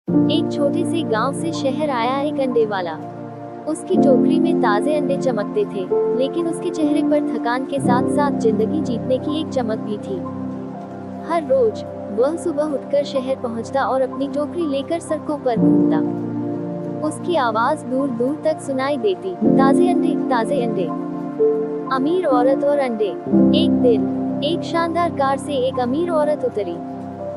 एक छोटे से गांव से शहर आया एक अंडे वाला। उसकी टोकरी में ताजे अंडे चमकते थे, लेकिन उसके चेहरे पर थकान के साथ साथ जिंदगी जीतने की एक चमक भी थी। हर रोज वह सुबह उठकर शहर पहुंचता और अपनी टोकरी लेकर सड़कों पर घूमता। उसकी आवाज दूर दूर तक सुनाई देती, ताजे अंडे, ताजे अंडे। अमीर औरत और अंडे। एक दिन एक शानदार कार से एक अमीर औरत उतरी।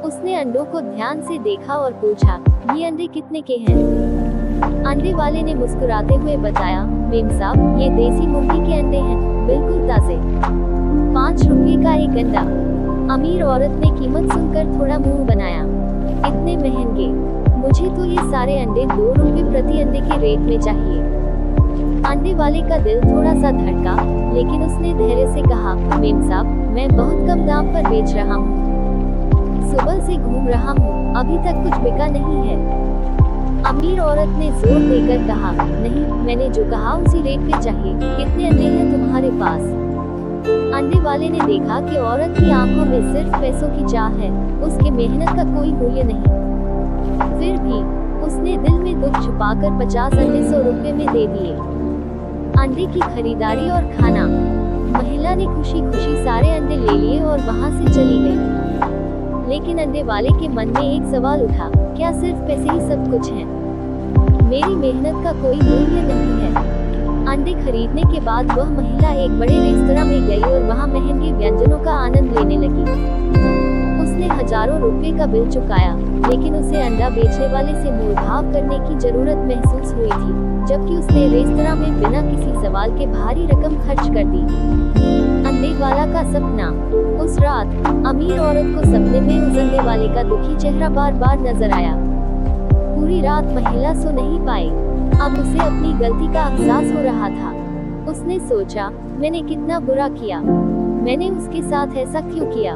उसने अंडों को ध्यान से देखा और पूछा, ये अंडे कितने के हैं? अंडे वाले ने मुस्कुराते हुए बताया, मेम साहब, ये देसी मुर्गी के अंडे हैं, बिल्कुल ताजे। 5 रुपये का एक अंडा। अमीर औरत ने कीमत सुनकर थोड़ा मुंह बनाया, इतने महंगे? मुझे तो ये सारे अंडे 2 रुपये प्रति अंडे के रेट में चाहिए। अंडे वाले का दिल थोड़ा सा धड़का, लेकिन उसने धैर्य से कहा, मेम साहब, मैं बहुत कम दाम पर बेच रहा हूँ। सुबह से घूम रहा हूँ, अभी तक कुछ बिका नहीं है। अमीर औरत ने जोर देकर कहा, नहीं, मैंने जो कहा उसी रेट पे चाहिए। कितने अंडे हैं तुम्हारे पास? अंडे वाले ने देखा कि औरत की आंखों में सिर्फ पैसों की चाह है, उसके मेहनत का कोई मूल्य नहीं। फिर भी उसने दिल में दुख छुपाकर 50 अंडे 100 रुपये में दे दिए। अंडे की खरीदारी और खाना। महिला ने खुशी खुशी सारे अंडे ले लिए और वहाँ से चली गई। लेकिन अंडे वाले के मन में एक सवाल उठा, क्या सिर्फ पैसे ही सब कुछ हैं? मेरी मेहनत का कोई मूल्य नहीं है। अंडे खरीदने के बाद वह महिला एक बड़े रेस्तरां में गई और वहां महंगे व्यंजनों का आनंद लेने लगी। उसने हजारों रुपए का बिल चुकाया, लेकिन उसे अंडा बेचने वाले से मोलभाव करने की जरूरत महसूस हुई थी, जबकि उसने रेस्तरां में बिना किसी सवाल के भारी रकम खर्च कर दी। अंडे वाला का सपना। उस रात अमीर औरत को सपने में उस अंडे वाले का दुखी चेहरा बार बार नजर आया। पूरी रात महिला सो नहीं पाई। अब उसे अपनी गलती का एहसास हो रहा था। उसने सोचा, मैंने कितना बुरा किया, मैंने उसके साथ ऐसा क्यों किया?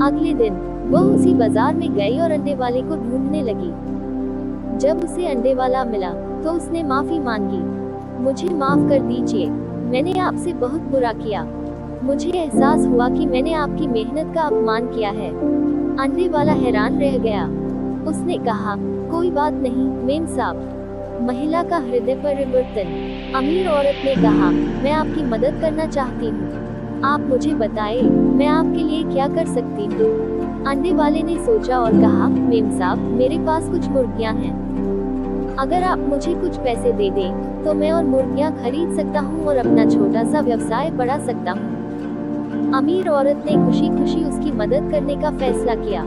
अगले दिन वह उसी बाजार में गई और अंडे वाले को ढूंढने लगी। जब उसे अंडे वाला मिला तो उसने माफी मांगी, मुझे माफ कर दीजिए, मैंने आपसे बहुत बुरा किया। मुझे एहसास हुआ कि मैंने आपकी मेहनत का अपमान किया है। अंडे वाला हैरान रह गया। उसने कहा, कोई बात नहीं मेम साहब। महिला का हृदय परिवर्तन। अमीर औरत ने कहा, मैं आपकी मदद करना चाहती हूँ, आप मुझे बताएं, मैं आपके लिए क्या कर सकती हूँ? अंडे वाले ने सोचा और कहा, मेम साहब, मेरे पास कुछ मुर्गियाँ हैं। अगर आप मुझे कुछ पैसे दे दें तो मैं और मुर्गियाँ खरीद सकता हूँ और अपना छोटा सा व्यवसाय बढ़ा सकता हूँ। अमीर औरत ने खुशी खुशी उसकी मदद करने का फैसला किया।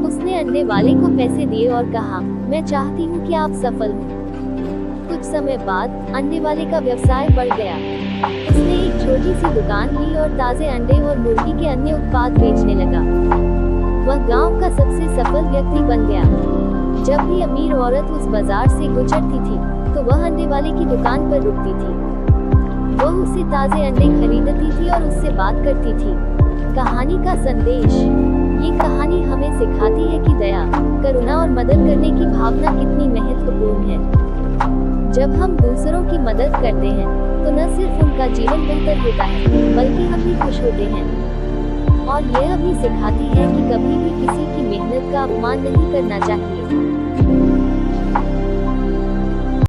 उसने अंडे वाले को पैसे दिए और कहा, मैं चाहती हूँ कि आप सफल हों। कुछ समय बाद अंडे वाले का व्यवसाय बढ़ गया। उसने एक छोटी सी दुकान ली और ताजे अंडे और मुर्गी के अन्य उत्पाद बेचने लगा। वह गांव का सबसे सफल व्यक्ति बन गया। जब भी अमीर औरत उस बाजार से गुजरती थी तो वह अंडे वाले की दुकान पर रुकती थी। वह उससे ताजे अंडे खरीदती थी और उससे बात करती थी। कहानी का संदेश। ये कहानी हमें सिखाती है कि दया, करुणा और मदद करने की भावना कितनी महत्वपूर्ण है। जब हम दूसरों की मदद करते हैं तो न सिर्फ उनका जीवन बेहतर होता है, बल्कि हम भी खुश होते हैं। और यह भी सिखाती है कि कभी भी किसी की मेहनत का अपमान नहीं करना चाहिए।